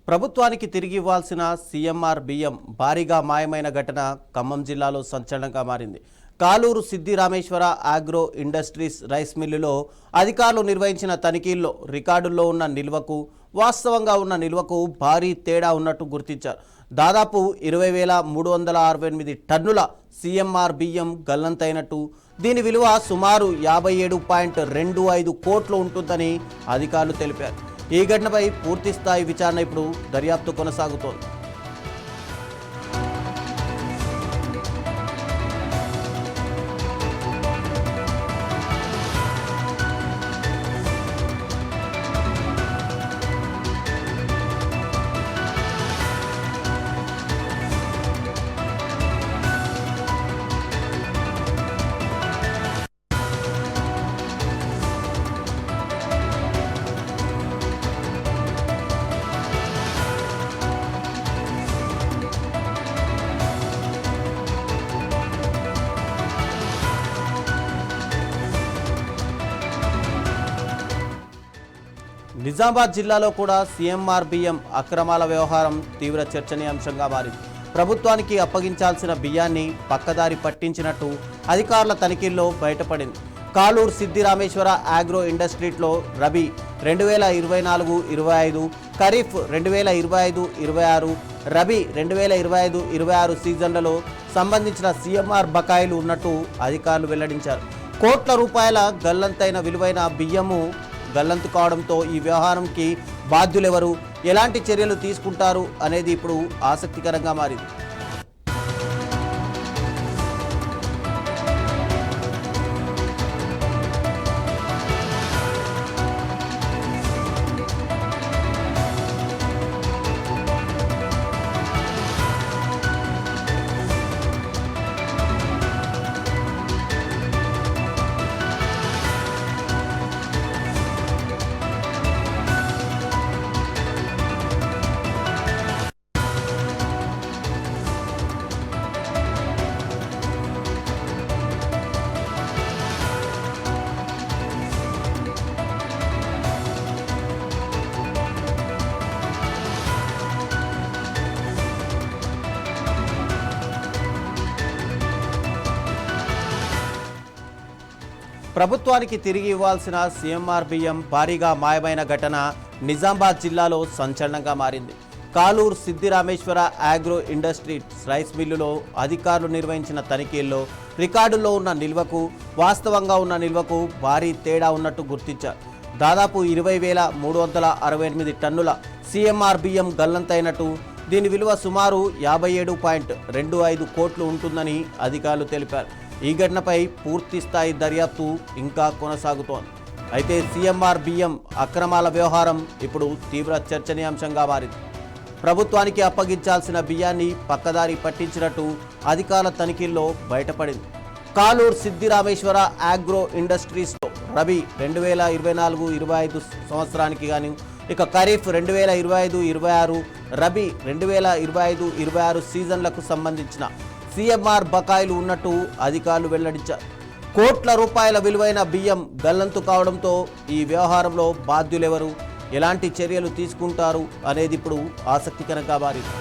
ప్రభుత్వానికి తిరిగి ఇవ్వాల్సిన సీఎంఆర్ బియ్యం భారీగా మాయమైన ఘటన ఖమ్మం జిల్లాలో సంచలనంగా మారింది. కాలూరు సిద్ధి రామేశ్వర ఆగ్రో ఇండస్ట్రీస్ రైస్ మిల్లులో అధికారులు నిర్వహించిన తనిఖీల్లో రికార్డుల్లో ఉన్న నిల్వకు వాస్తవంగా ఉన్న నిల్వకు భారీ తేడా ఉన్నట్టు గుర్తించారు. దాదాపు 20,368 టన్నుల సీఎంఆర్ బియ్యం గల్లంతైనట్టు, దీని విలువ సుమారు 57.25 కోట్లు ఉంటుందని అధికారులు తెలిపారు. ఈ ఘటనపై పూర్తి స్థాయి విచారణ ఇప్పుడు దర్యాప్తు కొనసాగుతోంది. నిజామాబాద్ జిల్లాలో కూడా సీఎంఆర్ బియ్యం అక్రమాల వ్యవహారం తీవ్ర చర్చనీయాంశంగా మారింది. ప్రభుత్వానికి అప్పగించాల్సిన బియ్యాన్ని పక్కదారి పట్టించినట్టు అధికారుల తనిఖీల్లో బయటపడింది. కాలూరు సిద్ధి రామేశ్వర ఆగ్రో ఇండస్ట్రీలో రబీ 2024-25, ఖరీఫ్ 2025-26, రబీ 2025-26 సీజన్లలో సంబంధించిన సీఎంఆర్ బకాయిలు ఉన్నట్టు అధికారులు వెల్లడించారు. కోట్ల రూపాయల గల్లంతైన విలువైన బియ్యము గల్లంతు కావడంతో ఈ వ్యవహారంకి బాధ్యులెవరు, ఎలాంటి చర్యలు తీసుకుంటారు అనేది ఇప్పుడు ఆసక్తికరంగా మారింది. ప్రభుత్వానికి తిరిగి ఇవ్వాల్సిన సీఎంఆర్ బియ్యం భారీగా మాయమైన ఘటన నిజామాబాద్ జిల్లాలో సంచలనంగా మారింది. కాలూరు సిద్ధి రామేశ్వర ఆగ్రో ఇండస్ట్రీస్ రైస్ మిల్లులో అధికారులు నిర్వహించిన తనిఖీల్లో రికార్డుల్లో ఉన్న నిల్వకు వాస్తవంగా ఉన్న నిల్వకు భారీ తేడా ఉన్నట్టు గుర్తించారు. దాదాపు 20,368 టన్నుల సీఎంఆర్ బియ్యం గల్లంతైనట్టు, దీని విలువ సుమారు 57.25 కోట్లు ఉంటుందని అధికారులు తెలిపారు. ఈ ఘటనపై పూర్తి స్థాయి దర్యాప్తు ఇంకా కొనసాగుతోంది. అయితే సీఎంఆర్ బియ్యం అక్రమాల వ్యవహారం ఇప్పుడు తీవ్ర చర్చనీయాంశంగా మారింది. ప్రభుత్వానికి అప్పగించాల్సిన బియ్యాన్ని పక్కదారి పట్టించినట్టు అధికారుల తనిఖీల్లో బయటపడింది. కాలూరు సిద్ధి రామేశ్వర ఆగ్రో ఇండస్ట్రీస్లో రబీ 2024-25 సంవత్సరానికి గాను, ఇక ఖరీఫ్ 2025-26, రబీ 2025-26 సీజన్లకు సంబంధించిన సీఎంఆర్ బకాయిలు ఉన్నట్టు అధికారులు వెల్లడించారు. కోట్ల రూపాయల విలువైన బియ్యం గల్లంతు కావడంతో ఈ వ్యవహారంలో బాధ్యులెవరు, ఎలాంటి చర్యలు తీసుకుంటారు అనేది ఇప్పుడు ఆసక్తికరంగా మారింది.